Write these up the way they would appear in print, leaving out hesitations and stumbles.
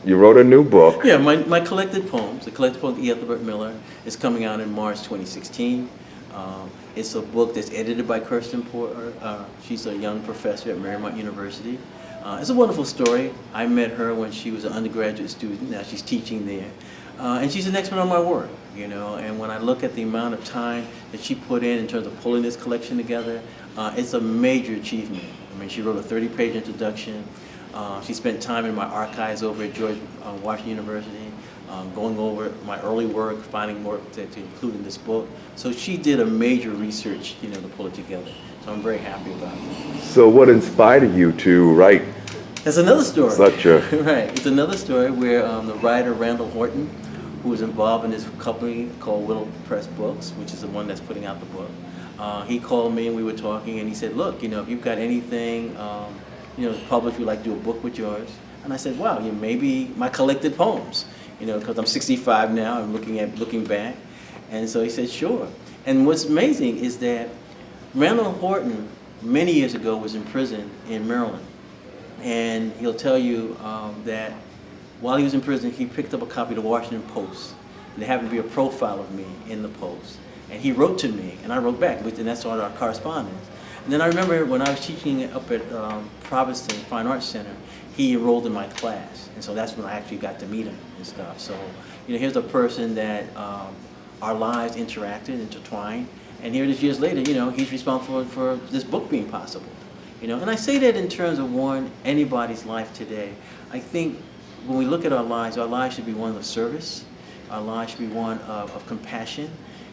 You wrote a new book. Yeah, my collected poems, the collected poems of Ethelbert Miller, is coming out in March 2016. It's a book that's edited by Kirsten Porter. She's a young professor at Marymount University. It's a wonderful story. I met her when she was an undergraduate student. Now she's teaching there. And she's an expert on my work, you know, and when I look at the amount of time that she put in terms of pulling this collection together, it's a major achievement. I mean, she wrote a 30-page introduction. She spent time in my archives over at George Washington University, going over my early work, finding work to include in this book. So she did a major research, you know, to pull it together. So I'm very happy about it. So what inspired you to write That's another story. such a... Right. It's another story where the writer Randall Horton, who was involved in this company called Willow Press Books, which is the one that's putting out the book, he called me and we were talking, and he said, look, you know, if you've got anything, you know, published, we'd like to do a book with yours. And I said, wow, you know, maybe my collected poems, you know, because I'm 65 now, I'm looking back. And so he said, sure. And what's amazing is that Randall Horton, many years ago, was in prison in Maryland. And he'll tell you that while he was in prison, he picked up a copy of the Washington Post. And there happened to be a profile of me in the Post. And he wrote to me, and I wrote back, and that started our correspondence. And then I remember when I was teaching up at Provincetown Fine Arts Center, he enrolled in my class. And so that's when I actually got to meet him and stuff. So, you know, here's a person that our lives interacted, intertwined. And here it is years later, you know, he's responsible for this book being possible. You know, and I say that in terms of anybody's life today. I think when we look at our lives should be one of service. Our lives should be one of compassion.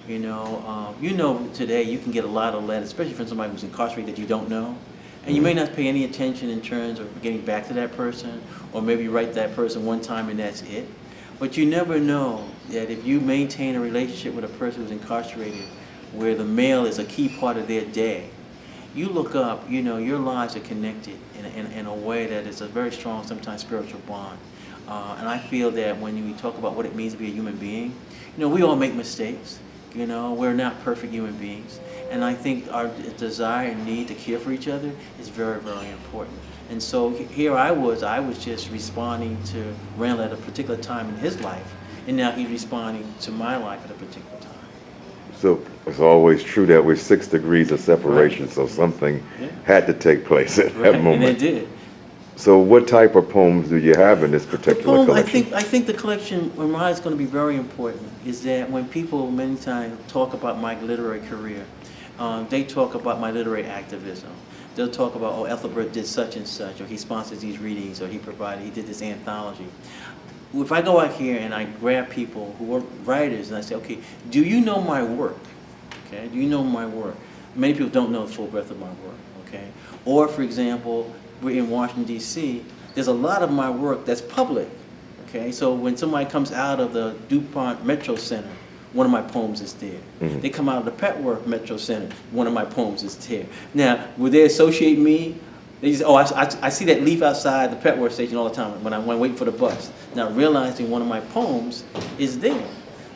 You know, today you can get a lot of letters, especially from somebody who's incarcerated that you don't know. And you may not pay any attention in terms of getting back to that person, or maybe you write that person one time and that's it. But you never know that if you maintain a relationship with a person who's incarcerated, where the mail is a key part of their day, you look up, you know, your lives are connected in a way that is a very strong, sometimes spiritual bond. And I feel that when we talk about what it means to be a human being, you know, we all make mistakes. You know, we're not perfect human beings. And I think our desire and need to care for each other is very, very important. And so here I was just responding to Randall at a particular time in his life, and now he's responding to my life at a particular time. So it's always true that we're 6 degrees of separation, Right. so something had to take place at Right, that moment. and it did. So what type of poems do you have in this particular collection? I think the collection, why it's going to be very important, is that when people many times talk about my literary career, they talk about my literary activism. They'll talk about, oh, Ethelbert did such and such, or he sponsors these readings, or he did this anthology. If I go out here and I grab people who are writers and I say, okay, do you know my work? Okay, do you know my work? Many people don't know the full breadth of my work, okay? Or, for example, we're in Washington, D.C., there's a lot of my work that's public, okay? So when somebody comes out of the DuPont Metro Center, one of my poems is there. Mm-hmm. They come out of the Petworth Metro Center, one of my poems is there. Now, would they associate me? They just, oh, I see that leaf outside the Petworth station all the time when I'm waiting for the bus. Now, realizing one of my poems is there.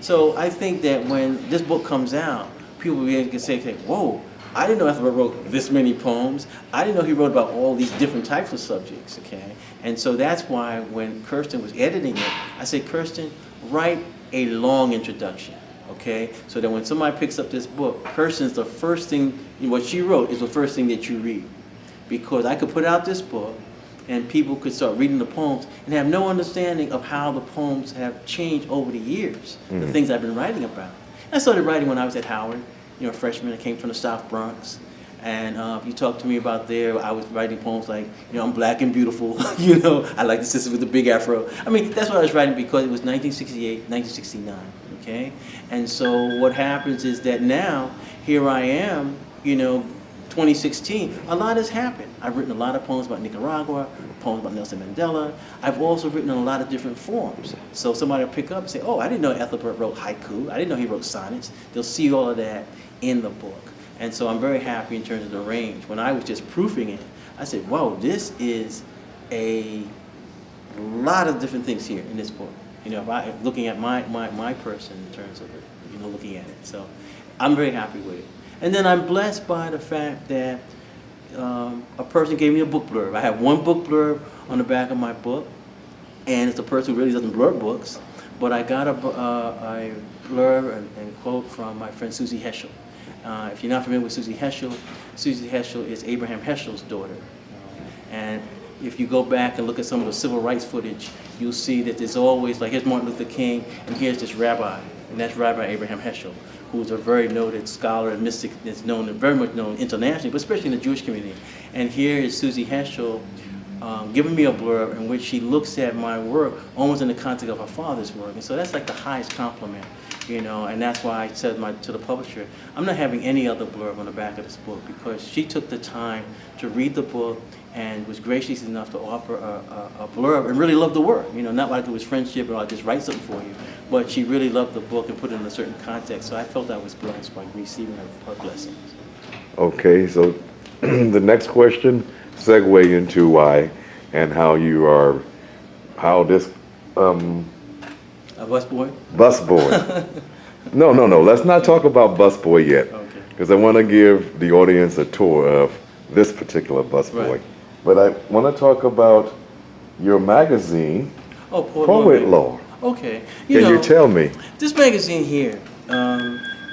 So I think that when this book comes out, people will be able to say, whoa, I didn't know Ethelbert wrote this many poems. I didn't know he wrote about all these different types of subjects, okay? And so that's why when Kirsten was editing it, I said, Kirsten, write a long introduction, okay? So that when somebody picks up this book, Kirsten's the first thing, what she wrote is the first thing that you read. Because I could put out this book and people could start reading the poems and have no understanding of how the poems have changed over the years, the things I've been writing about. I started writing when I was at Howard. You know, a freshman. I came from the South Bronx. And if you talk to me about there, I was writing poems like, you know, I'm black and beautiful, you know, I like the sisters with the big afro. I mean, that's what I was writing because it was 1968, 1969, okay? And so what happens is that now, here I am, you know, 2016, a lot has happened. I've written a lot of poems about Nicaragua, poems about Nelson Mandela. I've also written in a lot of different forms. So somebody will pick up and say, oh, I didn't know Ethelbert wrote haiku. I didn't know he wrote sonnets. They'll see all of that in the book. And so I'm very happy in terms of the range. When I was just proofing it, I said, whoa, this is a lot of different things here in this book. You know, if I looking at my person in terms of it, you know, looking at it. So I'm very happy with it. And then I'm blessed by the fact that a person gave me a book blurb. I have one book blurb on the back of my book, and it's a person who really doesn't blurb books. But I got a blurb and quote from my friend Susie Heschel. If you're not familiar with Susie Heschel is Abraham Heschel's daughter. And if you go back and look at some of the civil rights footage, you'll see that there's always, like, here's Martin Luther King, and here's this rabbi, and that's Rabbi Abraham Heschel, who's a very noted scholar and mystic that's known, very much known internationally, but especially in the Jewish community. And here is Susie Heschel giving me a blurb in which she looks at my work almost in the context of her father's work. And so that's like the highest compliment, you know, and that's why I said to the publisher, I'm not having any other blurb on the back of this book, because she took the time to read the book and was gracious enough to offer a blurb and really loved the work. You know, not like it was friendship or I just write something for you, but she really loved the book and put it in a certain context. So I felt I was blessed by receiving her blessings. Okay, so the next question, segue into why and how you are, how this A busboy? busboy. No, let's not talk about busboy yet, Okay. because I want to give the audience a tour of this particular busboy. Right. But I want to talk about your magazine, Oh, Poet Law. Okay. Can you tell me? This magazine here,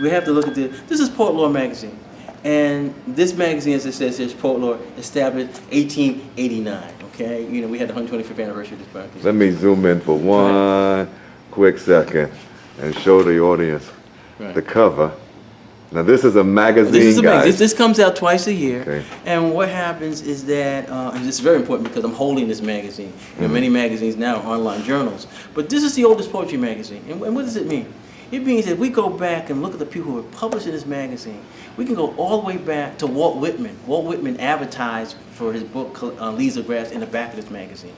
we have to look at this. This is Poet Law magazine. And this magazine, as it says, is Poet Law, established 1889. Okay? You know, we had the 125th anniversary of this magazine. Let me zoom in for one quick second and show the audience the cover. Now this is a magazine, This is a magazine. guys. This comes out twice a year. Okay. And what happens is that, and this is very important because I'm holding this magazine. You know, many magazines now are online journals. But this is the oldest poetry magazine. And what does it mean? It means that if we go back and look at the people who were publishing this magazine, we can go all the way back to Walt Whitman. Walt Whitman advertised for his book, Leaves of Grass, in the back of this magazine.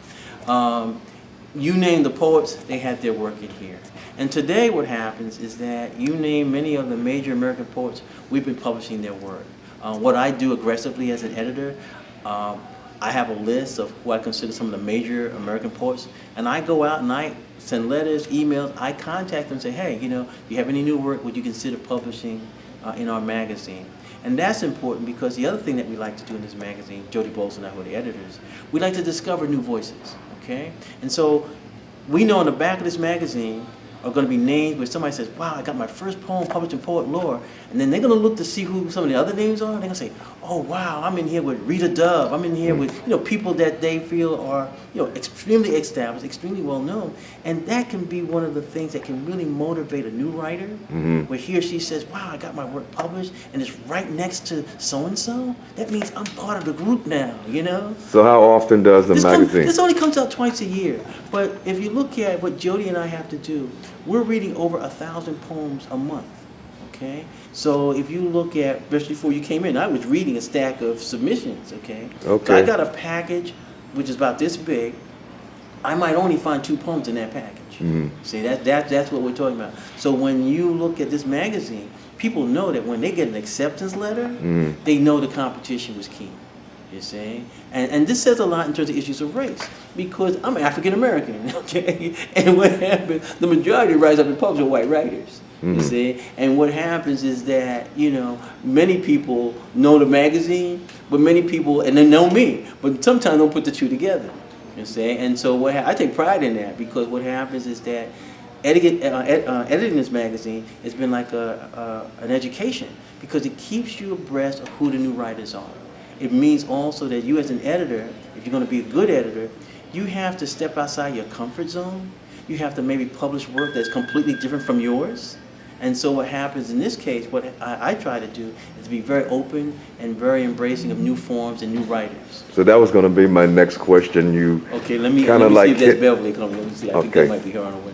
You name the poets, they had their work in here. And today what happens is that you name many of the major American poets, we've been publishing their work. What I do aggressively as an editor, I have a list of who I consider some of the major American poets, and I go out and I send letters, emails, I contact them and say, hey, you know, if you have any new work, would you consider publishing in our magazine? And that's important because the other thing that we like to do in this magazine, Jody Bowles and I, who are the editors, we like to discover new voices, okay? And so we know on the back of this magazine are going to be names where somebody says, wow, I got my first poem published in Poet Law. And then they're going to look to see who some of the other names are. And they're going to say, oh, wow, I'm in here with Rita Dove. I'm in here with, you know, people that they feel are, you know, extremely established, extremely well known. And that can be one of the things that can really motivate a new writer, where he or she says, wow, I got my work published and it's right next to so-and-so. That means I'm part of the group now, you know? So how often does the magazine? This only comes out twice a year. But if you look at what Jody and I have to do, we're reading over 1,000 poems a month, okay? So if you look at, especially before you came in, I was reading a stack of submissions, okay? Okay. So I got a package which is about this big. I might only find 2 poems in that package. See, that's what we're talking about. So when you look at this magazine, people know that when they get an acceptance letter, they know the competition was keen. You see? And this says a lot in terms of issues of race, because I'm African American, okay? And what happens, the majority of writers I've been published are white writers, you see? And what happens is that, you know, many people know the magazine, but many people, and they know me, but sometimes don't put the two together, you see? And so I take pride in that, because what happens is that editing this magazine has been like an education, because it keeps you abreast of who the new writers are. It means also that you as an editor, if you're going to be a good editor, you have to step outside your comfort zone. You have to maybe publish work that's completely different from yours. And so what happens in this case, what I try to do is to be very open and very embracing of new forms and new writers. So that was going to be my next question. You okay, let me kinda see like if that's Beverly coming. Let me see. I think Okay. that might be her on the way.